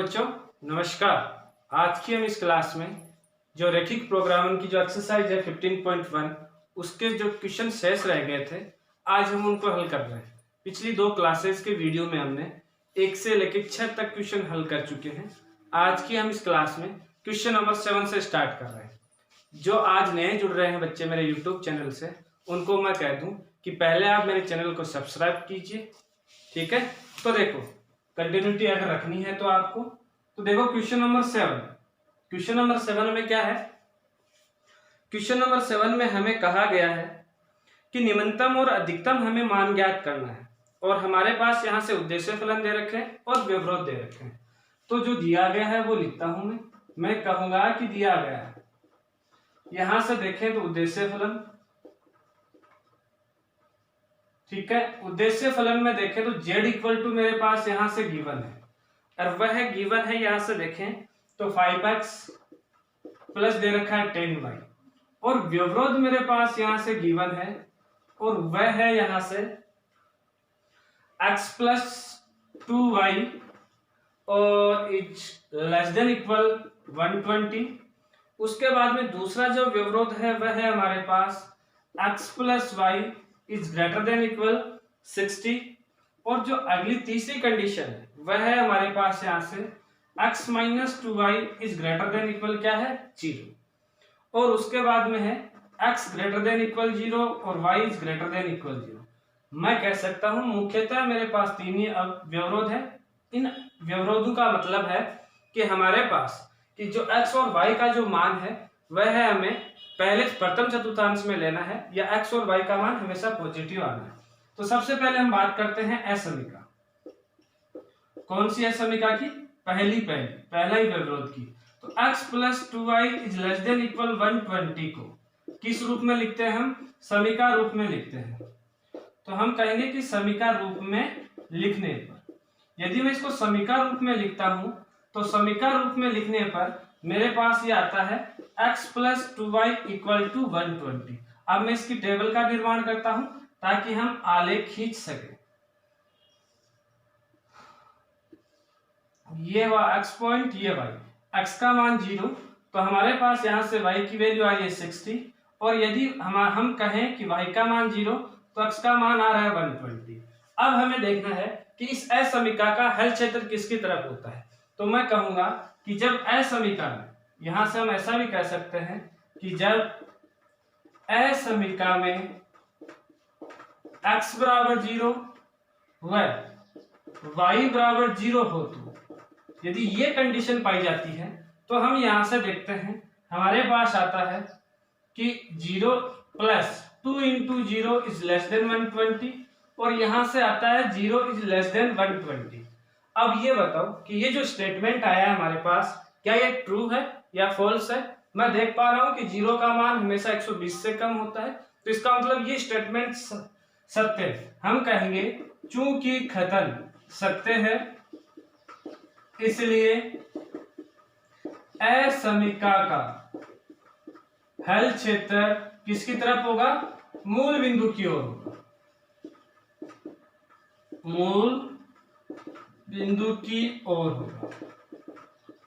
बच्चों, नमस्कार। आज की हम इस क्लास में जो रैखिक प्रोग्रामिंग की जो एक्सरसाइज है 15.1 उसके जो क्वेश्चन शेष रह गए थे आज हम उनको हल कर रहे हैं। पिछली दो क्लासेस के वीडियो में हमने 1 से लेकर 6 तक क्वेश्चन हल कर चुके हैं। आज की हम इस क्लास में क्वेश्चन नंबर 7 से स्टार्ट कर रहे हैं। जो आज नए जुड़ रहे हैं बच्चे मेरे यूट्यूब चैनल से, उनको मैं कह दूं कि पहले आप मेरे चैनल को सब्सक्राइब कीजिए, ठीक है। तो देखो, कंटिन्यूटी अगर रखनी है तो आपको, तो देखो क्वेश्चन नंबर 7। क्वेश्चन नंबर 7 में क्या है? क्वेश्चन नंबर 7 में हमें कहा गया है कि निम्नतम और अधिकतम हमें मान ज्ञात करना है और हमारे पास यहाँ से उद्देश्य फलन दे रखे हैं और व्यवरोध दे रखे हैं। तो जो दिया गया है वो लिखता हूं मैं कहूंगा कि दिया गया है। यहां से देखें तो उद्देश्य फलन, ठीक है। उद्देश्य फलन में देखें तो z इक्वल टू मेरे पास यहां से गिवन है और वह गिवन है। यहां से देखें तो 5x प्लस दे रखा है 10y और व्यवरोध मेरे पास यहां से गिवन है और वह है यहां से x प्लस 2y और इज लेस देन इक्वल 120। उसके बाद में दूसरा जो व्यवरोध है वह है हमारे पास x plus y is greater than equal 60 और जो अगली तीसरी कंडीशन है वह है हमारे पास यहाँ से x minus 2y is greater than equal क्या है 0 और उसके बाद में है x ग्रेटर देन इक्वल 0 और y is greater than equal 0। मैं कह सकता हूं मुख्यतः मेरे पास तीन ही अब व्यवरोध है। इन व्यवरोधों का मतलब है कि हमारे पास कि जो x और y का जो मान है वह है हमें पहले प्रथम चतुर्थांश में लेना है या x और y का मान हमेशा पॉजिटिव आना है। तो सबसे पहले हम बात करते हैं असमिका। कौन सी असमिका की? पहला ही व्यवरोध की। तो x plus 2y is less than equal 120 को किस रूप में लिखते हैं? हम समीका रूप में लिखते हैं। तो हम कहेंगे कि समीका रूप में लिखने पर, यदि मैं इसको समीका रूप में लिखता हूं तो समीका रूप में लिखने पर मेरे पास ये आता है x plus 2y equal to 120। अब मैं इसकी टेबल का निर्माण करता हूं ताकि हम आलेख खींच सके। ये हुआ x पॉइंट, ये y, x का मान 0 तो हमारे पास यहां से y की वैल्यू आई है 60 और यदि हम कहें कि y का मान 0 तो x का मान आ रहा है 120। अब हमें देखना है कि इस असमिका का हल क्षेत्र किसकी तरफ होता है। तो मैं कहूंगा कि जब असमिका में, यहां से हम ऐसा भी कह सकते हैं कि जब असमिका में x बराबर 0 व y बराबर 0 हो, तो यदि ये कंडीशन पाई जाती है तो हम यहां से देखते हैं हमारे पास आता है कि 0 plus 2 into 0 is less then 120 और यहां से आता है 0 इज लेस देन 120। अब ये बताओ कि ये जो स्टेटमेंट आया है हमारे पास, क्या ये ट्रू है या फॉल्स है? मैं देख पा रहा हूं कि 0 का मान हमेशा 120 से कम होता है, तो इसका मतलब ये स्टेटमेंट सत्य है। हम कहेंगे चूंकि कथन सत्य है इसलिए असमिका का हल क्षेत्र किसकी तरफ होगा? मूल बिंदु की ओर होगा, मूल बिंदु की ओर होगा।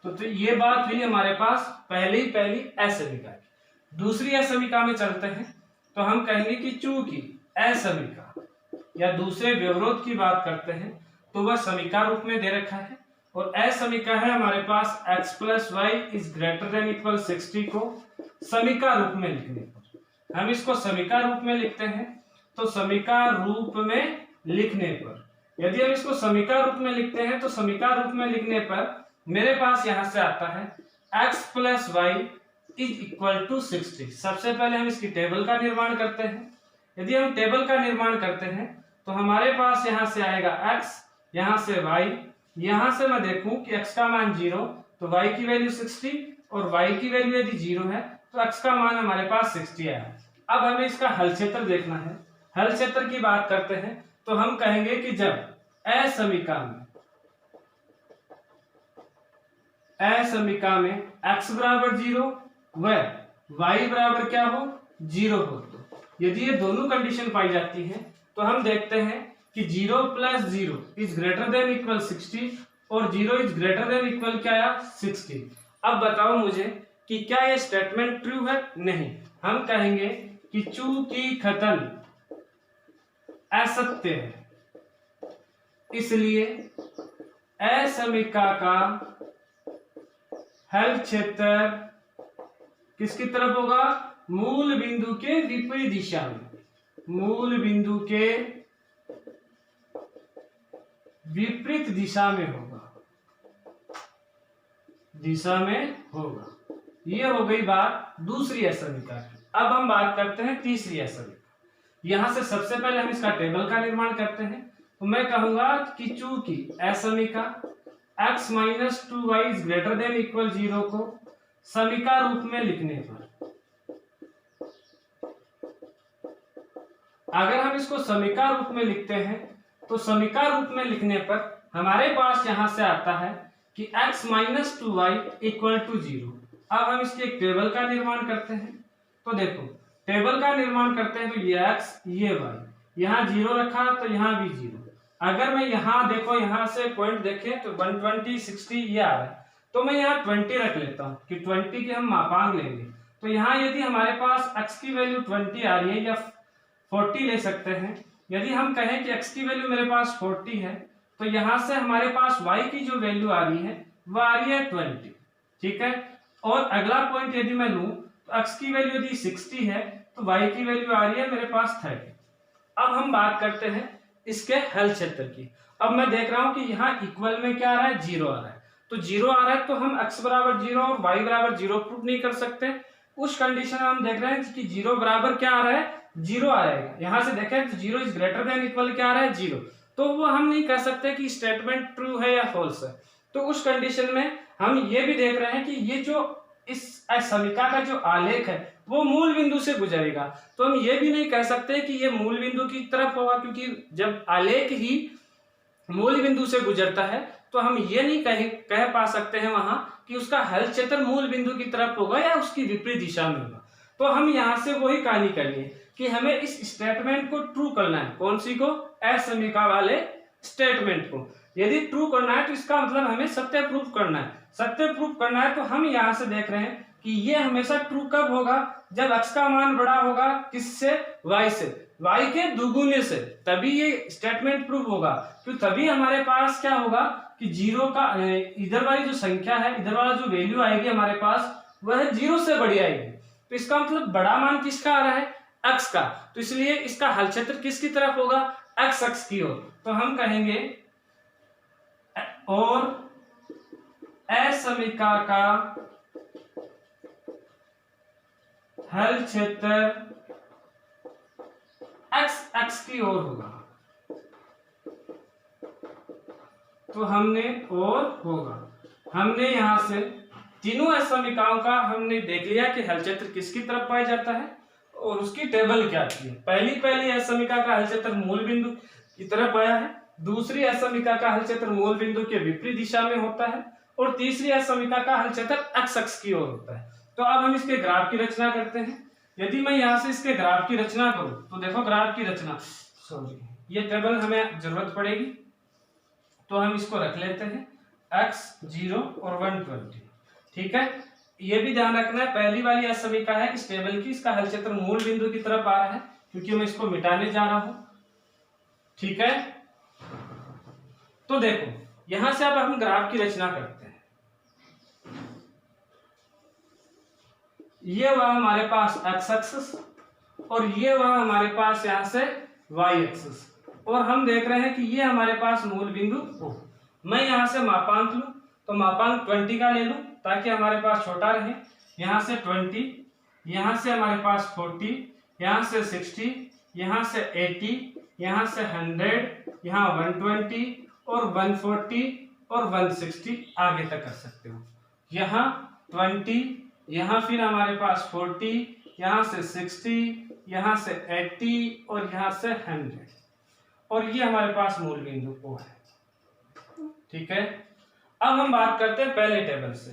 तो ये बात हुई हमारे पास पहली असमिका की। दूसरी असमिका में चलते हैं तो हम कहेंगे कि चूंकि असमिका या दूसरे व्यवरोध की बात करते हैं तो वह समीका रूप में दे रखा है और असमिका है हमारे पास x plus y is greater than equal 60 को समीका रूप में लिखने पर, हम इसको समीका रूप में लिखते हैं। तो समीका रूप में लिखने पर, यदि हम इसको समीका रूप में लिखते हैं तो समीका रूप में लिखने पर मेरे पास यहां से आता है x plus y is equal to 60। सबसे पहले हम इसकी टेबल का निर्माण करते हैं। यदि हम टेबल का निर्माण करते हैं तो हमारे पास यहां से आएगा x, यहां से y, यहां से मैं देखूं कि x का मान 0 तो y की वैल्यू 60 और y की वैल्यू यदि 0 है तो x का मान हमारे पास 60 आया। अब हमें इसका हल क्षेत्र देखना है। हल क्षेत्र की बात करते हैं तो हम कहेंगे कि जब असमिका में x बराबर 0 व y बराबर क्या हो? 0 हो, तो यदि ये दोनों कंडीशन पाई जाती है तो हम देखते हैं कि 0 plus 0 is greater than equal 60 और 0 इज ग्रेटर देन इक्वल क्या आया 60। अब बताओ मुझे कि क्या ये स्टेटमेंट ट्रू है? नहीं, हम कहेंगे कि चूंकि कथन असत्य है इसलिए असमीका का हल क्षेत्र किसकी तरफ होगा? मूल बिंदु के विपरीत दिशा में, मूल बिंदु के विपरीत दिशा में होगा, दिशा में होगा। ये हो गई बात दूसरी असमीका की। अब हम बात करते हैं तीसरी असमीका। यहां से सबसे पहले हम इसका टेबल का निर्माण करते हैं। तो मैं कहूंगा कि चूंकि असमीका x minus 2y is greater than equal 0 को समीका रूप में लिखने पर, अगर हम इसको समीका रूप में लिखते हैं तो समीका रूप में लिखने पर हमारे पास यहां से आता है कि x minus 2y equal to 0। अब हम इसके एक टेबल का निर्माण करते हैं। तो देखो टेबल का निर्माण करते हैं तो ये x ये y, यहाँ 0 रखा तो यहाँ भी 0। अगर मैं यहाँ देखो यहाँ से पॉइंट देखें तो 120 60 ये आ रहा है, तो मैं यहाँ 20 रख लेता हूँ कि 20 के हम मापांक लेंगे। तो यहाँ यदि हमारे पास x की वैल्यू 20 आ रही है या 40 ले सकते हैं। यदि हम कहें कि x की वैल्यू मेरे पास 40 है तो यहाँ से हमारे पास y की जो वैल्यू आ रही है वह आ रही है 20, ठीक है। और अगला पॉइंट यदि मैं लूँ तो x की वैल्यू यदि 60 है तो y की वैल्यू आ रही है मेरे पास 30। अब हम बात करते हैं इसके हल क्षेत्र की। अब मैं देख रहा हूं कि यहाँ इक्वल में क्या आ रहा है 0 आ रहा है, तो 0 आ रहा है तो हम x बराबर 0 और y बराबर 0 प्रूफ नहीं कर सकते। उस कंडीशन में हम देख रहे हैं कि 0 बराबर क्या आ रहा है 0 आ जाएगा। यहां से देखें तो 0 इज ग्रेटर देन इक्वल क्या आ रहा है 0, तो वो हम नहीं कह सकते कि स्टेटमेंट ट्रू है या फॉल्स है। तो उस कंडीशन में हम ये भी देख रहे हैं कि ये जो इस समीका का जो आलेख है वो मूल बिंदु से गुजरेगा, तो हम ये भी नहीं कह सकते कि ये मूल बिंदु की तरफ होगा, क्योंकि जब आलेख ही मूल बिंदु से गुजरता है तो हम ये नहीं कह पा सकते हैं वहां कि उसका हल क्षेत्र मूल बिंदु की तरफ होगा या उसकी विपरीत दिशा में होगा। तो हम यहाँ से वही कहानी करिए कि हमें इस स्टेटमेंट को ट्रू करना है। कौन सी को? असमीका वाले स्टेटमेंट को। यदि ट्रू करना है तो इसका मतलब हमें सत्य प्रूफ करना है। सत्य प्रूफ करना है तो हम यहाँ से देख रहे हैं कि ये हमेशा ट्रू कब होगा? जब x का मान बड़ा होगा किससे? y से, y के दुगुने से, तभी ये स्टेटमेंट प्रूफ होगा। तो तभी हमारे पास क्या होगा कि 0 का इधर वाली जो संख्या है, इधर वाला जो वैल्यू आएगी हमारे पास वह 0 से बड़ी आएगी। तो इसका मतलब बड़ा मान किसका आ रहा है? x का। तो इसलिए इसका हल क्षेत्र किसकी तरफ होगा? x अक्ष की ओर। तो हम कहेंगे और असमीका का हल क्षेत्र x अक्ष की ओर होगा। तो हमने और होगा, हमने यहां से तीनों असमीकाओं का हमने देख लिया कि हल क्षेत्र किसकी तरफ पाया जाता है और उसकी टेबल क्या थी। पहली असमीका का हल क्षेत्र मूल बिंदु की तरफ आया है, दूसरी असमीका का हल क्षेत्र मूल बिंदु के विपरीत दिशा में होता है और तीसरी असमीका का हल क्षेत्र x अक्ष की ओर होता है। तो अब हम इसके ग्राफ की रचना करते हैं। यदि मैं यहाँ से इसके ग्राफ की रचना करूं तो देखो ग्राफ की रचना, ये टेबल हमें जरूरत पड़ेगी तो हम इसको रख लेते हैं x 0 और 120, ठीक है। ये भी ध्यान रखना है पहली वाली असमीका है इस टेबल की, इसका हल क्षेत्र मूल बिंदु की तरफ आ रहा है क्योंकि मैं इसको मिटाने जा रहा हूं, ठीक है। तो देखो यहां से अब हम ग्राफ की रचना करते हैं। ये वह हमारे पास x एक्सिस और ये वह हमारे पास यहां से y एक्सिस, और हम देख रहे हैं कि ये हमारे पास मूल बिंदु हो। मैं यहां से मापांक लूं तो मापांक 20 का ले लूं ताकि हमारे पास छोटा रहे। यहां से 20, यहां से हमारे पास 40, यहां से 60, यहां से 80, यहां से 100, यहां 120 और 140 और 160 आगे तक कर सकते हो। यहाँ 20, यहाँ फिर हमारे पास 40, यहाँ से 60, यहाँ से 80 और यहाँ से 100, और ये हमारे पास मूल बिंदु O है, ठीक है। अब हम बात करते हैं पहले टेबल से।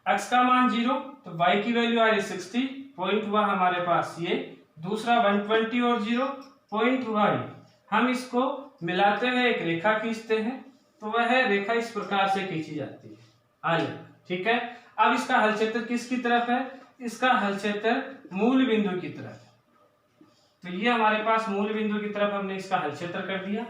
x का मान 0 तो y की वैल्यू आ रही 60, पॉइंट हुआ हमारे पास ये, दूसरा 120 और 0 पॉइंट हुआ ये। हम इसको मिलाते हुए एक रेखा खींचते हैं तो वह रेखा इस प्रकार से खींची जाती है आलेख। ठीक है, अब इसका हल क्षेत्र किसकी तरफ है? इसका हल क्षेत्र मूल बिंदु की तरफ है। तो ये हमारे पास मूल बिंदु की तरफ हमने इसका हल क्षेत्र कर दिया।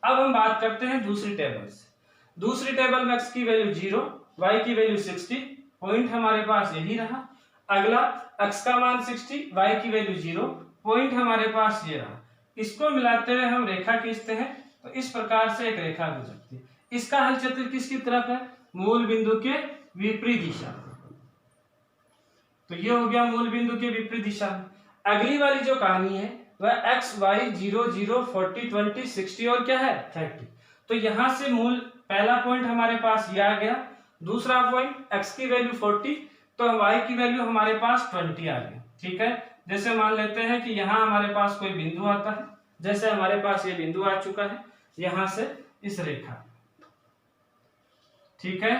अब हम बात करते हैं दूसरी टेबल से। दूसरी टेबल में x की वैल्यू 0, y की वैल्यू 60, पॉइंट हमारे पास यही रहा। अगला x का मान 60, y की वैल्यू 0, पॉइंट हमारे पास ये रहा। इसको मिलाते हुए हम रेखा खींचते हैं तो इस प्रकार से एक रेखा गुजरती है। इसका हल क्षेत्र किसकी तरफ है? मूल बिंदु के विपरीत दिशा। तो ये हो गया मूल बिंदु के विपरीत दिशा। अगली वाली जो कहानी है वह x y 0 0 40 20 60 और क्या है 30। तो यहां से मूल पहला पॉइंट हमारे पास ये आ गया, दूसरा पॉइंट x की वैल्यू 40 तो y की वैल्यू हमारे पास 20 आ गई। ठीक है, जैसे मान लेते हैं कि यहाँ हमारे पास कोई बिंदु आता है, जैसे हमारे पास ये बिंदु आ चुका है यहां से इस रेखा। ठीक है,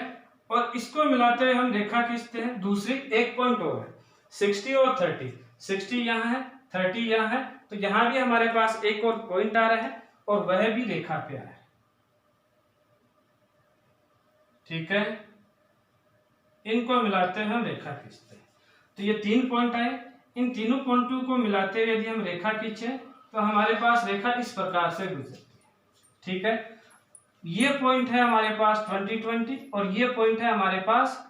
और इसको मिलाते हुए हम रेखा खींचते हैं। दूसरी एक पॉइंट और है 60 और 30, 60 यहाँ है 30 यहाँ है, तो यहाँ भी हमारे पास एक और पॉइंट आ रहा है और वह भी रेखा पे आ रहा है। ठीक है, इनको मिलाते हुए हम रेखा खींचते हैं। तो ये 3 पॉइंट आए, इन तीनों पॉइंटों को मिलाते हुए यदि हम रेखा खींचे तो हमारे पास रेखा इस प्रकार से गुजरती है। ठीक है, ये पॉइंट है हमारे पास 20 20 और ये पॉइंट है हमारे पास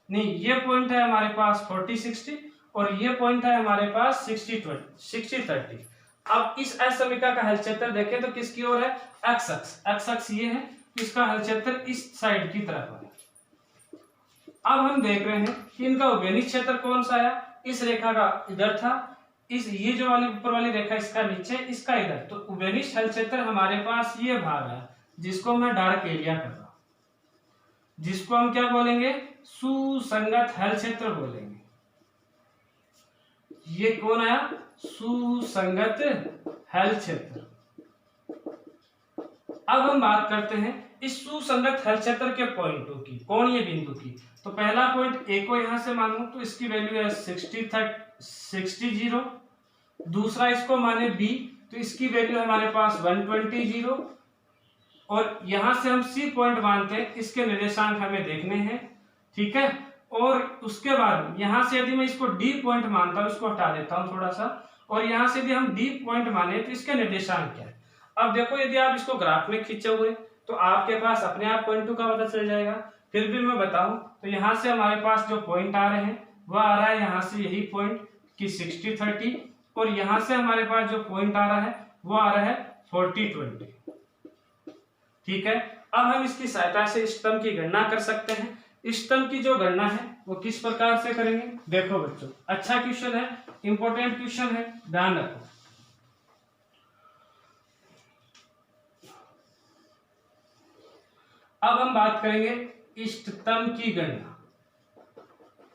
नहीं, ये पॉइंट है हमारे पास 40 60 और ये पॉइंट है हमारे पास 60 30। अब इस असमिका का हल क्षेत्र देखें तो किसकी ओर है? एक्स अक्ष। एक्स अक्ष ये है, इसका हल क्षेत्र इस साइड की तरफ है। अब हम देख रहे हैं कि इनका उभयनिष्ठ क्षेत्र कौन सा आया? इस रेखा का इधर था, इस ये जो वाली ऊपर वाली रेखा इसका नीचे, इसका इधर। तो उभयनिष्ठ हल क्षेत्र हमारे पास ये भाग है जिसको मैं डार्क एरिया कर रहा हूं, जिसको हम क्या बोलेंगे? सुसंगत हल क्षेत्र बोलेंगे। ये कौन आया? सुसंगत हल क्षेत्र। अब हम बात करते हैं इस सुसंगत हल क्षेत्र के पॉइंटों की, कौन ये बिंदु की। तो पहला पॉइंट ए को यहां से मानूं तो इसकी वैल्यू है 60 0। दूसरा इसको माने बी तो इसकी वैल्यू हमारे पास 120 0। और यहां से हम सी पॉइंट मानते हैं, इसके निर्देशांक हमें देखने हैं। ठीक है, और उसके बाद यहां से यदि मैं इसको डी पॉइंट मानता हूं, इसको हटा देता हूं थोड़ा सा, और यहां से यदि हम डी पॉइंट माने तो इसके निर्देशांक क्या है। अब देखो यदि आप इसको ग्राफ में खींचे हुए तो आपके पास अपने आप पॉइंटों का पता चल जाएगा। फिर भी मैं बताऊं तो यहाँ से हमारे पास जो पॉइंट आ रहे हैं वह आ रहा है यहाँ से यही पॉइंट कि 60 30, और यहाँ से हमारे पास जो पॉइंट आ रहा है वो आ रहा है 40 20। ठीक है, अब हम इसकी सहायता से स्तंभ की गणना कर सकते हैं। स्तंभ की जो गणना है वो किस प्रकार से करेंगे? देखो बच्चों, अच्छा क्वेश्चन है, इंपॉर्टेंट क्वेश्चन है, ध्यान रखो। अब हम बात करेंगे स्तंभ की गणना।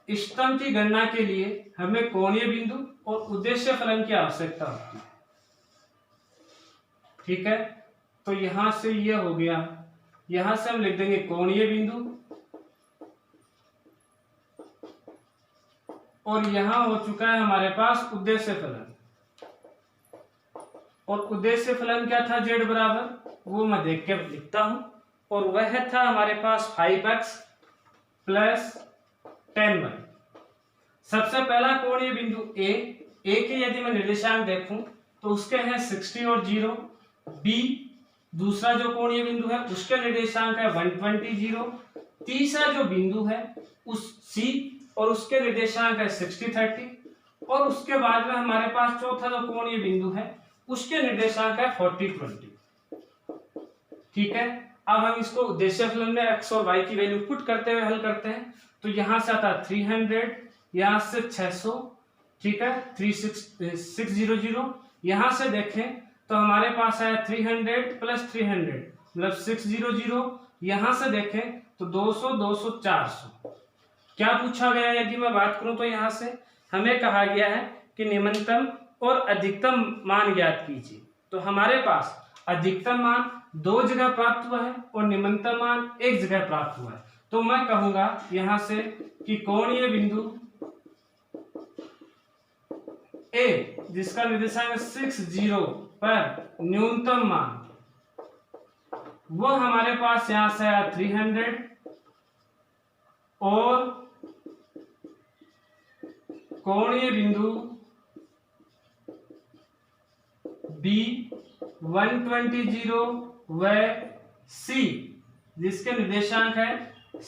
स्तंभ की गणना के लिए हमें कोणीय बिंदु और उद्देश्य फलन की आवश्यकता होती है। ठीक है, तो यहां से ये हो गया, यहां से हम लिख देंगे कोणीय बिंदु, और यहां हो चुका है हमारे पास उद्देश्य फलन। और उद्देश्य फलन क्या था? z बराबर, वो मैं देख के लिखता हूं, और वह था हमारे पास 5x प्लस 10y। सबसे पहला कोणीय बिंदु ए के यदि मैं निर्देशांक देखूं तो उसके हैं 60 और 0। बी दूसरा जो कोणीय बिंदु है उसके निर्देशांक है 120 0। तीसरा जो बिंदु है उस सी और उसके निर्देशांक है 60 30। और उसके बाद में हमारे पास चौथा जो कोणीय बिंदु है उसके निर्देशांक है 40 20। ठीक है, अब हम इसको उद्देश्य फलन में x और y की वैल्यू पुट करते हुए हल करते हैं। तो यहां से आता है 300, यहां से 600, ठीक है 3600। यहां से देखें तो हमारे पास है 300 प्लस 300 मतलब 600। यहां से देखें तो 200 200 400। क्या पूछा गया? यदि मैं बात करूं तो यहां से हमें कहा गया है कि निम्नतम और अधिकतम मान ज्ञात कीजिए। तो हमारे पास अधिकतम मान 2 जगह प्राप्त हुआ है और निम्नतम मान 1 जगह प्राप्त हुआ है। तो मैं कहूंगा यहां से कि कोणीय बिंदु ए जिसका निर्देशांक 60 पर न्यूनतम मान वो हमारे पास यहां से आया 300 और कोणीय बिंदु B 120 व C जिसके निर्देशांक है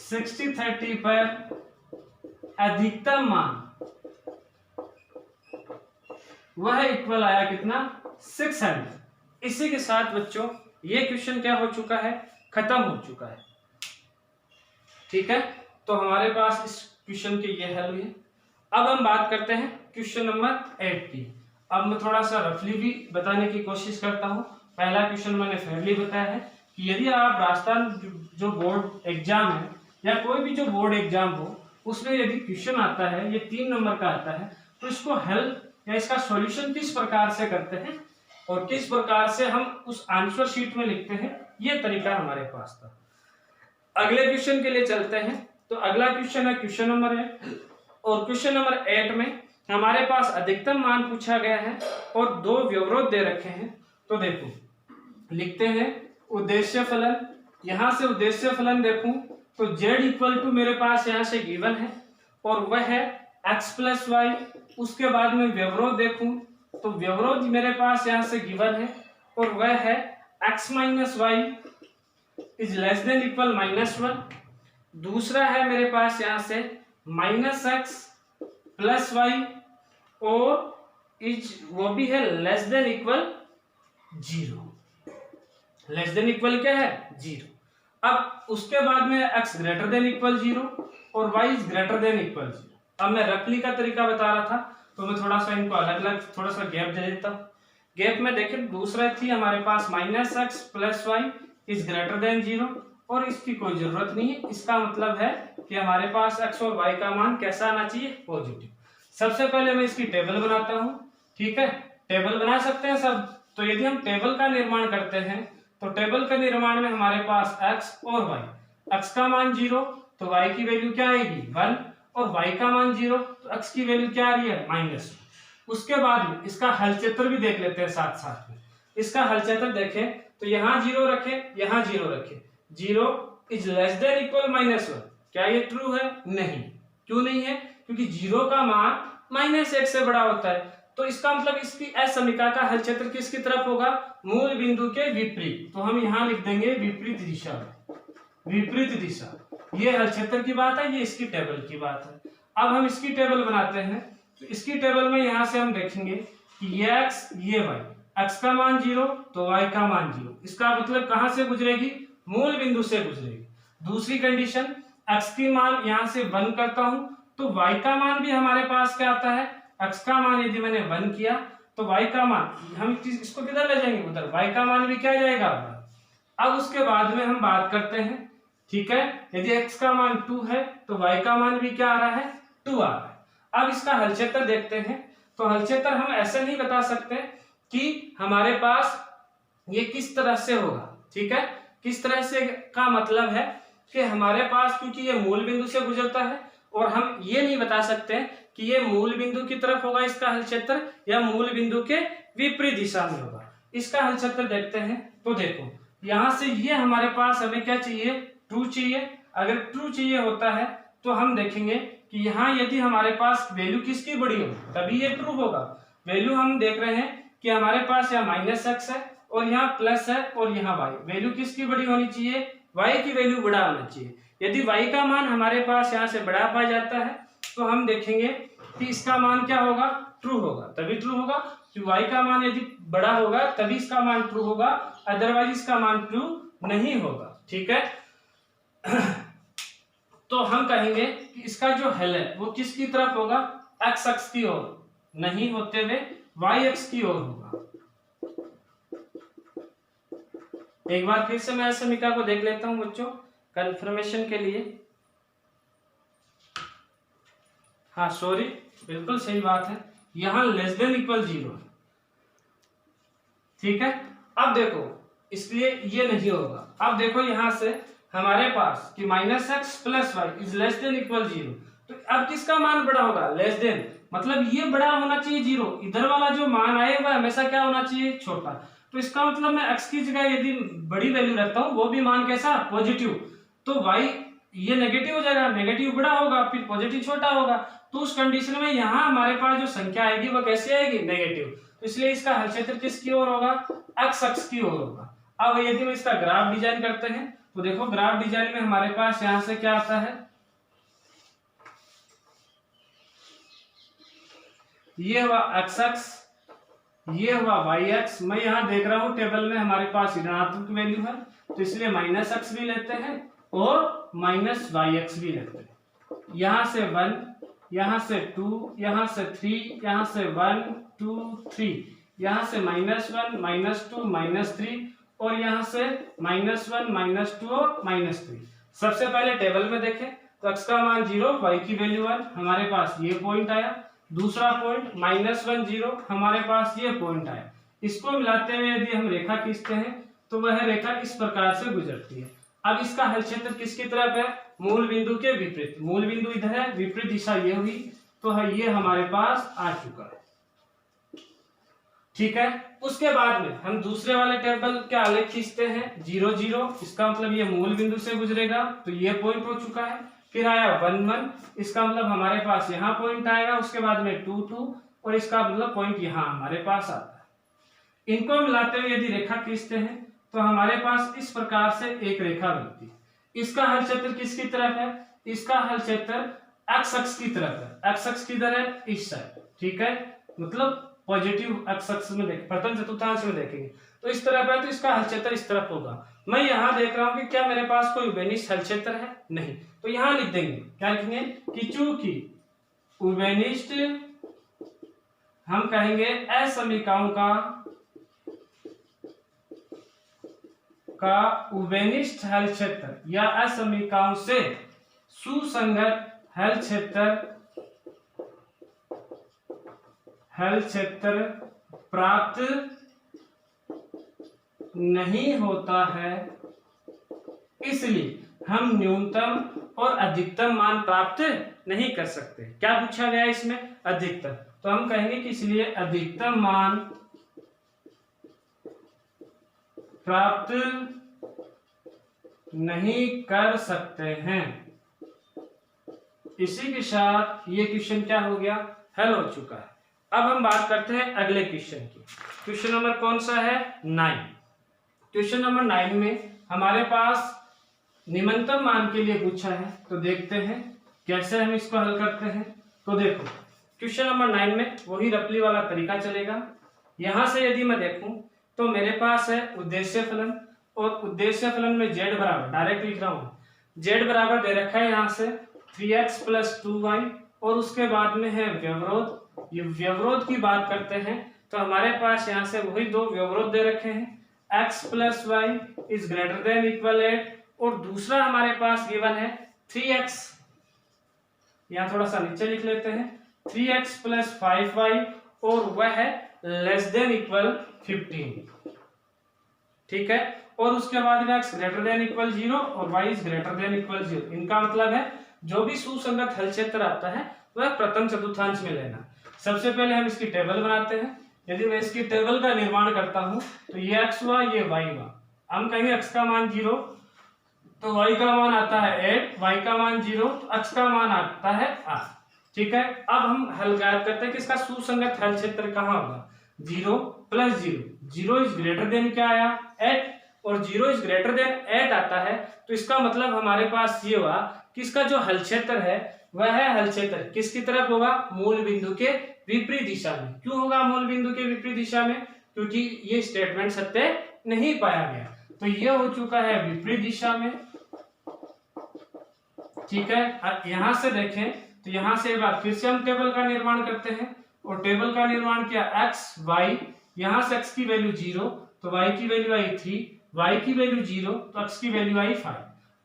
60-30 पर अधिकतम मान वह इक्वल आया कितना 600। इसी के साथ बच्चों ये क्वेश्चन क्या हो चुका है, खत्म हो चुका है। ठीक है, तो हमारे पास इस क्वेश्चन के ये हल हुए। अब हम बात करते हैं क्वेश्चन नंबर 8 की। अब मैं थोड़ा सा रफली भी बताने की कोशिश करता हूँ। पहला क्वेश्चन मैंने फेयरली बताया है कि यदि आप राजस्थान जो बोर्ड एग्जाम है या कोई भी जो बोर्ड एग्जाम हो उसमें यदि क्वेश्चन आता है, ये 3 नंबर का आता है, तो इसको हल या इसका सॉल्यूशन किस प्रकार से करते हैं और किस प्रकार से हम उस आंसर शीट में लिखते हैं, ये तरीका हमारे पास था। अगले क्वेश्चन के लिए चलते हैं। तो अगला क्वेश्चन है क्वेश्चन नंबर 8 और क्वेश्चन नंबर 8 में हमारे पास अधिकतम मान पूछा गया है और 2 व्यवरोध दे रखे हैं। तो देखो लिखते हैं उद्देश्य फलन। यहां से उद्देश्य फलन देखूं तो z इक्वल टू मेरे पास यहां से गिवन है और वह है x प्लस वाई। उसके बाद में व्यवरोध देखूं तो व्यवरोध मेरे पास यहां से गिवन है और वह है x minus y is less than equal -1। दूसरा है मेरे पास यहां से -x प्लस वाई और इज वो भी है less than equal 0। Less than equal क्या है 0। अब उसके बाद में x ग्रेटर देन इक्वल 0 और y is greater than equal 0। अब मैं रफली का तरीका बता रहा था तो मैं थोड़ा सा इनको अलग अलग थोड़ा सा गैप दे देता हूँ। गैप में देखें दूसरा थी हमारे पास -x plus y is greater than 0 और इसकी कोई जरूरत नहीं है। इसका मतलब है कि हमारे पास x और y का मान कैसा आना चाहिए, पॉजिटिव। सबसे पहले मैं इसकी टेबल बनाता हूँ। ठीक है, टेबल बना सकते हैं सब। तो यदि हम टेबल का निर्माण करते हैं तो टेबल के निर्माण में हमारे पास x और y, x का मान 0 तो y की वैल्यू क्या आएगी 1 और y का मान 0 तो x की वैल्यू क्या आ रही है -1। उसके बाद में इसका हलचेत्र भी देख लेते हैं साथ साथ में। इसका हलचेत्र देखें तो यहाँ 0 रखें, यहाँ 0 रखें। 0 इज लेस देन इक्वल -1। क्या ये ट्रू है? नहीं। क्यों नहीं है? क्योंकि 0 का मान -1 से बड़ा होता है। तो इसका मतलब इसकी असमीका का हलचेत्र किसकी तरफ होगा? मूल बिंदु के विपरीत। तो हम यहाँ लिख देंगे विपरीत दिशा में, विपरीत दिशा। ये हलचेत्र की बात है, ये इसकी टेबल की बात है। अब हम इसकी टेबल बनाते हैं। तो इसकी टेबल में यहाँ से हम देखेंगे कि ये x ये y, x का मान 0 तो y का मान 0। इसका मतलब कहाँ से गुजरेगी? मूल बिंदु से गुजरेगी। दूसरी कंडीशन x की मान यहाँ से 1 करता हूँ तो y का मान भी हमारे पास क्या आता है? x का मान यदि मैंने 1 किया तो y का मान हम इसको किधर ले जाएंगे? उधर। y का मान भी क्या जाएगा? अब उसके बाद में हम बात करते हैं। ठीक है, यदि x का मान 2 है तो y का मान भी क्या आ रहा है? 2 आ रहा है। अब इसका हलचेत्र देखते हैं। तो हलचेत्र हम ऐसे नहीं बता सकते कि हमारे पास ये किस तरह से होगा। ठीक है, किस तरह से का मतलब है कि हमारे पास क्योंकि ये मूल बिंदु से गुजरता है और हम ये नहीं बता सकते कि ये मूल बिंदु की तरफ होगा इसका हलचेत्र या मूल बिंदु के विपरीत दिशा में होगा। इसका हलचेत्र देखते हैं। तो देखो यहां से ये हमारे पास हमें क्या चाहिए? ट्रू चाहिए। अगर ट्रू चाहिए होता है तो हम देखेंगे कि यहाँ यदि हमारे पास वैल्यू किसकी बड़ी हो तभी ये ट्रू होगा। वैल्यू हम देख रहे हैं कि हमारे पास यहाँ -x है और यहाँ प्लस है और यहाँ y। वैल्यू किसकी बड़ी होनी चाहिए? y की वैल्यू बड़ा होना चाहिए। यदि y का मान हमारे पास यहाँ से बड़ा पाया जाता है तो हम देखेंगे कि इसका मान क्या होगा? ट्रू होगा। तभी ट्रू होगा कि y का मान यदि बड़ा होगा तभी इसका मान ट्रू होगा, अदरवाइज इसका मान ट्रू नहीं होगा। ठीक है, तो हम कहेंगे कि इसका जो हल है वो किसकी तरफ होगा? x अक्ष की ओर नहीं होते हुए y अक्ष की ओर होगा। एक बार फिर से मैं समीकरण को देख लेता हूं बच्चों कंफर्मेशन के लिए। हाँ सॉरी, बिल्कुल सही बात है, यहां लेस देन इक्वल 0। ठीक है, अब देखो इसलिए ये नहीं होगा। अब देखो यहां से हमारे पास कि -x plus y is less than equal 0। तो अब किसका मान बड़ा होगा? लेस देन, मतलब ये बड़ा होना चाहिए 0। इधर वाला जो मान आए वह हमेशा क्या होना चाहिए? छोटा। तो इसका मतलब मैं x की जगह यदि बड़ी वैल्यू रखता हूँ, वो भी मान कैसा पॉजिटिव, तो y ये नेगेटिव हो जाएगा, नेगेटिव बड़ा होगा फिर पॉजिटिव छोटा होगा, तो उस कंडीशन में यहाँ हमारे पास जो संख्या आएगी वो कैसे आएगी, नेगेटिव। तो इसलिए इसका हल क्षेत्र किसकी ओर होगा, x अक्ष की ओर होगा। अब यदि हम इसका ग्राफ डिजाइन करते हैं तो देखो ग्राफ डिजाइन में हमारे पास यहाँ से क्या आता है, ये हुआ x अक्ष, ये हुआ y अक्ष। मैं यहाँ देख रहा हूँ टेबल में हमारे पास ऋणात्मक वैल्यू है, तो इसलिए माइनस अक्ष भी लेते हैं और माइनस y अक्ष भी लेते हैं। यहाँ से 1, यहाँ से 2, यहाँ से 3, यहाँ से 1 2 3, यहाँ से -1 -2 -3 और यहाँ से -1 -2 और -3। सबसे पहले टेबल में देखें तो x का मान 0, y की वैल्यू 1, हमारे पास ये पॉइंट आया। दूसरा पॉइंट -1 0, हमारे पास ये पॉइंट आया। इसको मिलाते हुए यदि हम रेखा खींचते हैं तो वह रेखा इस प्रकार से गुजरती है। अब इसका हल क्षेत्र किसकी तरफ है, मूल बिंदु के विपरीत। मूल बिंदु इधर है, विपरीत दिशा ये हुई, तो है ये हमारे पास आ चुका है। ठीक है, उसके बाद में हम दूसरे वाले टेबल के आलेख खींचते हैं 0 0, इसका मतलब ये मूल बिंदु से गुजरेगा, तो ये पॉइंट हो चुका है। फिर आया 1 1, इसका मतलब हमारे पास यहाँ पॉइंट आएगा, उसके बाद में 2 2 और इसका मतलब पॉइंट यहाँ हमारे पास आता है। इनको मिलाते हुए यदि रेखा खींचते हैं तो हमारे पास इस प्रकार से एक रेखा बनती है। इसका हल क्षेत्र किसकी तरफ है, इसका हल क्षेत्र x अक्ष की तरफ है। x अक्ष किधर है, इस साइड। ठीक है, मतलब पॉजिटिव x अक्ष में देखें, प्रथम चतुर्थांश में देखेंगे तो इस तरफ है, तो इसका हल क्षेत्र इस तरफ होगा। मैं यहाँ देख रहा हूँ कि क्या मेरे पास कोई उभयनिष्ठ हल क्षेत्र है, नहीं, तो यहाँ लिख देंगे, क्या लिखेंगे कि चूंकि उभयनिष्ठ, हम कहेंगे असमीकाओं का उभयनिष्ठ हल क्षेत्र या असमीकाओं से सुसंगत हल क्षेत्र प्राप्त नहीं होता है, इसलिए हम न्यूनतम और अधिकतम मान प्राप्त नहीं कर सकते। क्या पूछा गया इसमें, अधिकतम, तो हम कहेंगे कि इसलिए अधिकतम मान प्राप्त नहीं कर सकते हैं। इसी के साथ ये क्वेश्चन क्या हो गया, हल हो चुका है। अब हम बात करते हैं अगले क्वेश्चन की। क्वेश्चन नंबर कौन सा है, 9। क्वेश्चन नंबर 9 में हमारे पास निम्नतम मान के लिए पूछा है, तो देखते हैं कैसे हम इसको हल करते हैं। तो देखो क्वेश्चन नंबर 9 में वही रपली वाला तरीका चलेगा। यहां से यदि मैं देखूं तो मेरे पास है उद्देश्य फलन, और उद्देश्य फलन में z बराबर, डायरेक्ट लिख रहा हूं, z बराबर दे रखा है यहाँ से 3x + 2y, और उसके बाद में है व्यवरोध। ये व्यवरोध की बात करते हैं तो हमारे पास यहाँ से वही दो व्यवरोध दे रखे हैं, x + y > 8, और दूसरा हमारे पास गिवन है 3x, यहाँ थोड़ा सा नीचे लिख लेते हैं, 3x + 5y, और वह है <= 15। ठीक है, और उसके बाद में x > 0 और y > 0। इनका मतलब है जो भी सुसंगत हल क्षेत्र आता है वह प्रथम चतुर्थांश में लेना। सबसे पहले हम इसकी टेबल बनाते हैं। यदि मैं इसकी टेबल का निर्माण करता हूं तो ये x हुआ, ये y हुआ। हम कहेंगे x का मान 0, तो y का मान आता है 8, y का मान 0, तो x का मान आता है 8। ठीक है, अब हम हल ज्ञात करते हैं कि इसका सुसंगत हल क्षेत्र कहाँ होगा, 0 + 0, 0 > क्या आया 8, और 0 > 8 आता है, तो इसका मतलब हमारे पास ये हुआ कि इसका जो हल क्षेत्र है वह है हल क्षेत्र किसकी तरफ होगा, मूल बिंदु के विपरीत दिशा में। क्यों होगा मूल बिंदु के विपरीत दिशा में, क्योंकि ये स्टेटमेंट सत्य नहीं पाया गया, तो ये हो चुका है विपरीत दिशा में। ठीक है, यहां से देखें तो यहां से एक बार फिर से हम टेबल का निर्माण करते हैं, और टेबल का निर्माण किया x y, यहां से x की वैल्यू 0, तो y की वैल्यू आई 3, y की वैल्यू 0, तो x की वैल्यू आई 5।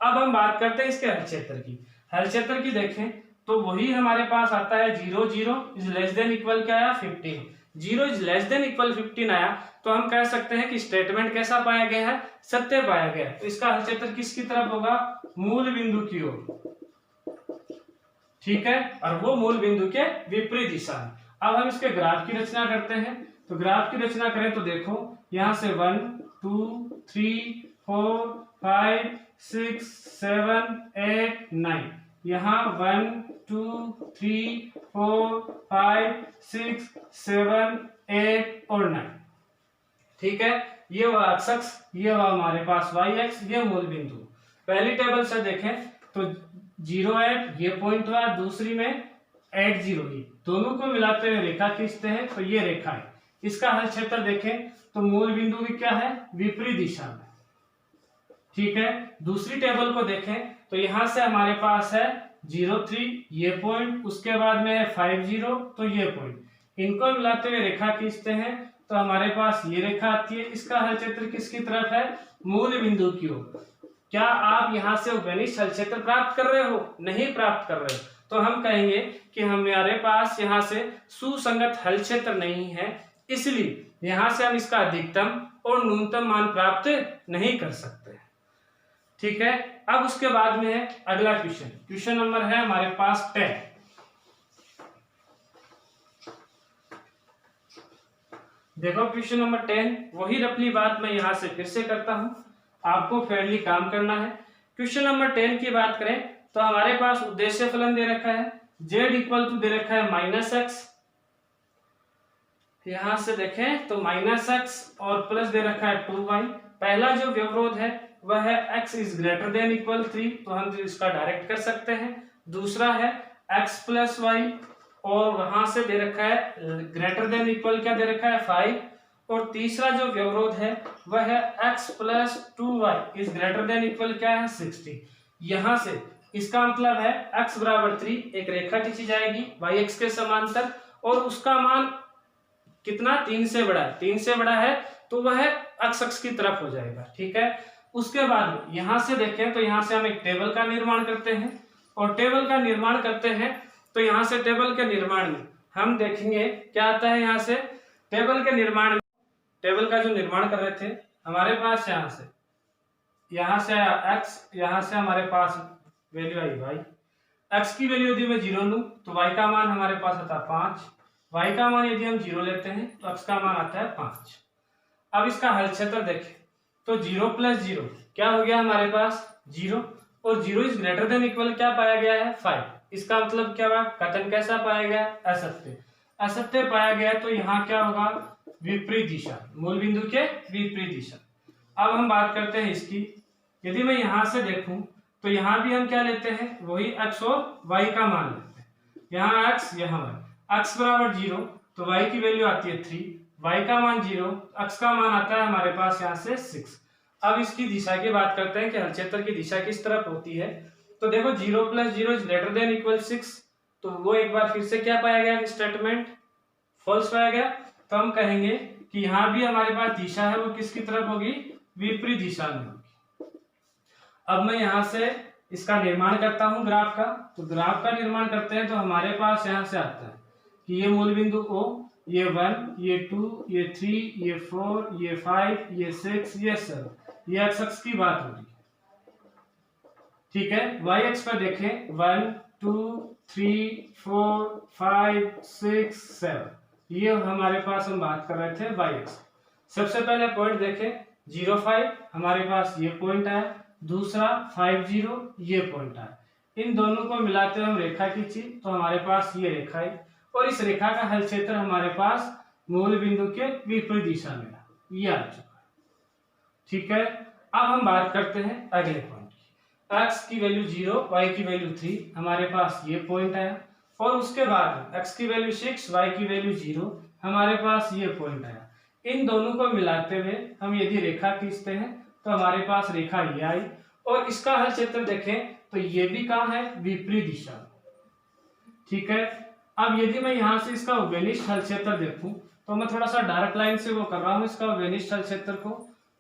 अब हम बात करते हैं इसके हल क्षेत्र की। हल क्षेत्र की देखें तो वही हमारे पास आता है 0 0 > क्या आया 15, 0 > 15 आया, तो हम कह सकते हैं कि स्टेटमेंट कैसा पाया गया है, सत्य पाया गया। तो इसका हल क्षेत्र किसकी तरफ होगा, मूल बिंदु की ओर। ठीक है, और वो मूल बिंदु के विपरीत दिशा में। अब हम इसके ग्राफ की रचना करते हैं, तो ग्राफ की रचना करें तो देखो यहाँ से 1 2 3 4 5 6 7 8 9, यहाँ 1 2 3 4 5 6 7 8 और 9। ठीक है, ये हुआ एक्स अक्ष, ये हुआ हमारे पास वाई एक्स, ये मूल बिंदु। पहली टेबल से देखें तो 0 ये पॉइंट हुआ, दूसरी में 8 0, दोनों को मिलाते हुए रेखा खींचते हैं तो ये रेखा है। इसका हल क्षेत्र देखें तो मूल बिंदु की क्या है, विपरीत दिशा में। ठीक है, दूसरी टेबल को देखें तो यहां से हमारे पास है 0 3 ये पॉइंट, उसके बाद में है 5 0 तो ये पॉइंट, इनको मिलाते हुए रेखा खींचते हैं तो हमारे पास ये रेखा आती है। इसका हल क्षेत्र किसकी तरफ है, मूल बिंदु की ओर। क्या आप यहां से उपनिष्ठ हल क्षेत्र प्राप्त कर रहे हो, नहीं प्राप्त कर रहे हो, तो हम कहेंगे कि हमारे पास यहाँ से सुसंगत हल क्षेत्र नहीं है, इसलिए यहां से हम इसका अधिकतम और न्यूनतम मान प्राप्त नहीं कर सकते। ठीक है, अब उसके बाद में है अगला क्वेश्चन, क्वेश्चन नंबर है हमारे पास 10। देखो क्वेश्चन नंबर 10, वही रफली बात मैं यहां से फिर से करता हूं, आपको फेयरली काम करना है। क्वेश्चन नंबर 10 की बात करें तो हमारे पास उद्देश्य फलन दे रखा है, z इक्वल टू दे रखा है -x, यहां से देखें तो -x और प्लस दे रखा है 2y। पहला जो व्यवरोध है वह है x is greater than equal 3, तो हम इसका डायरेक्ट कर सकते हैं। दूसरा है x प्लस वाई, और वहां से दे रखा है ग्रेटर देन इक्वल क्या दे रखा है 5। और तीसरा जो व्यवरोध है वह है x plus 2y is greater than equal क्या है 60। यहां से इसका मतलब है x बराबर 3, एक रेखा खींची जाएगी yx के समांतर, और उसका मान कितना 3 से बड़ा है, 3 से बड़ा है तो वह x अक्ष की तरफ हो जाएगा। ठीक है, उसके बाद यहां से देखें तो यहां से हम एक टेबल का निर्माण करते हैं, और टेबल का निर्माण करते हैं तो यहां से टेबल के निर्माण में हम देखेंगे क्या आता है। यहां से टेबल के निर्माण में, टेबल का जो निर्माण कर रहे थे हमारे पास यहां से आया x, यहां से हमारे पास वैल्यू आई y, x की वैल्यू यदि मैं 0 लूं तो y का मान हमारे पास आता है 5, y का मान यदि हम 0 लेते हैं तो x का मान आता है 5। अब इसका हल क्षेत्र देखें तो 0 प्लस 0 क्या हो गया हमारे पास 0, और 0 इज ग्रेटर देन इक्वल क्या पाया गया है 5। इसका मतलब क्या हुआ, कथन कैसा पाया गया, असत्य, असत्य पाया गया, तो यहाँ क्या होगा विपरीत दिशा, मूल बिंदु के विपरीत दिशा। अब हम बात करते हैं इसकी, यदि मैं यहां से देखूं तो यहां भी हम क्या लेते हैं, वही x और y का मान लेते हैं। यहाँ x यहाँ y, x बराबर 0 तो y की वैल्यू आती है 3, y का मान 0, x का मान आता है हमारे पास यहाँ से 6। अब इसकी दिशा की बात करते हैं कि हल क्षेत्र की दिशा किस तरफ होती है, तो देखो 0 plus 0 is greater than equal 6, तो वो एक बार फिर से क्या पाया गया, स्टेटमेंट फॉल्स पाया गया। तो हम कहेंगे कि यहाँ भी हमारे पास दिशा है वो किसकी तरफ होगी, विपरीत दिशा में होगी। अब मैं यहाँ से इसका निर्माण करता हूँ ग्राफ का, तो ग्राफ का निर्माण करते हैं तो हमारे पास यहाँ से आता है कि ये मूल बिंदु O, ये 1, ये 2, ये 3, ये 4, ये 5, ये 6, ये 7, ये x अक्ष की बात हो रही है। ठीक है, y अक्ष पर देखें 1 2 3 4 5 6 7, ये हमारे पास हम बात कर रहे थे y अक्ष। सबसे पहले पॉइंट देखें 0 5 हमारे पास ये पॉइंट आया, दूसरा 5 0 ये पॉइंट आया, इन दोनों को मिलाते हुए हम रेखा खींची तो हमारे पास ये रेखा है, और इस रेखा का हल क्षेत्र हमारे पास मूल बिंदु के विपरीत दिशा में ये आ चुका है। ठीक है, अब हम बात करते हैं अगले पॉइंट की, x की वैल्यू 0 y की वैल्यू 3, हमारे पास ये पॉइंट आया, और उसके बाद x की वैल्यू 6 y की वैल्यू 0, हमारे पास ये पॉइंट आया। इन दोनों को मिलाते हुए हम यदि रेखा खींचते हैं तो हमारे पास रेखा ये आई, और इसका हल क्षेत्र देखें तो ये भी कहाँ है, विपरीत दिशा। ठीक है, अब यदि मैं यहाँ से इसका वेनिष्ठ हल क्षेत्र देखूं तो मैं थोड़ा सा डार्क लाइन से वो कर रहा हूं इसका वेनिष्ठ हल क्षेत्र को,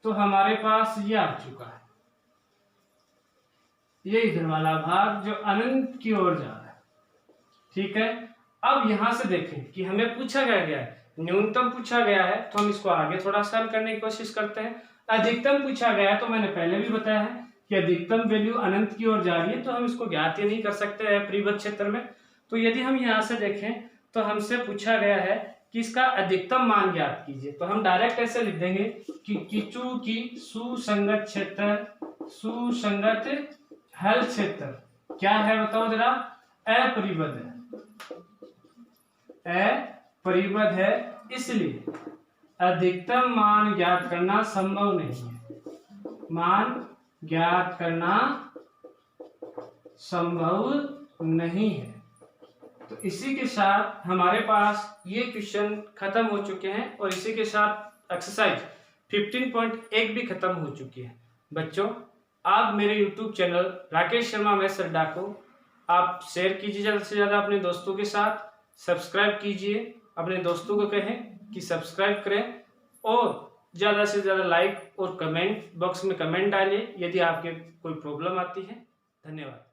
तो हमारे पास ये आ चुका है, ये इधर वाला भाग जो अनंत की ओर जा रहा है। ठीक है, अब यहां से देखें कि हमें पूछा गया है, न्यूनतम पूछा गया है तो हम इसको आगे थोड़ा सा हल करने की कोशिश करते हैं। अधिकतम पूछा गया है तो मैंने पहले भी बताया है कि अधिकतम वैल्यू अनंत की ओर जा रही है तो हम इसको ज्ञात ही नहीं कर सकते हैं परिबद्ध क्षेत्र में। तो यदि हम यहाँ से देखें तो हमसे पूछा गया है कि इसका अधिकतम मान ज्ञात कीजिए। तो हम डायरेक्ट ऐसे लिख देंगे कि किचू की सुसंगत हल क्षेत्र क्या है, बताओ जरा? अपरिबद्ध है, इसलिए अधिकतम मान ज्ञात करना संभव नहीं है। मान ज्ञात करना संभव नहीं है। तो इसी के साथ हमारे पास ये क्वेश्चन खत्म हो चुके हैं और इसी के साथ एक्सरसाइज 15.1 भी खत्म हो चुकी है। बच्चों, आप मेरे YouTube channel Rakesh Sharma maths अड्डा को आप शेयर कीजिए ज़्यादा से ज़्यादा अपने दोस्तों के साथ, सब्सक्राइब कीजिए, अपने दोस्तों को कहें कि सब्सक्राइब करें और ज़्यादा से ज़्यादा लाइक और कमेंट बॉक्स में कमेंट डालिए यदि आपके कोई प्रॉब्लम आती है। धन्यवाद।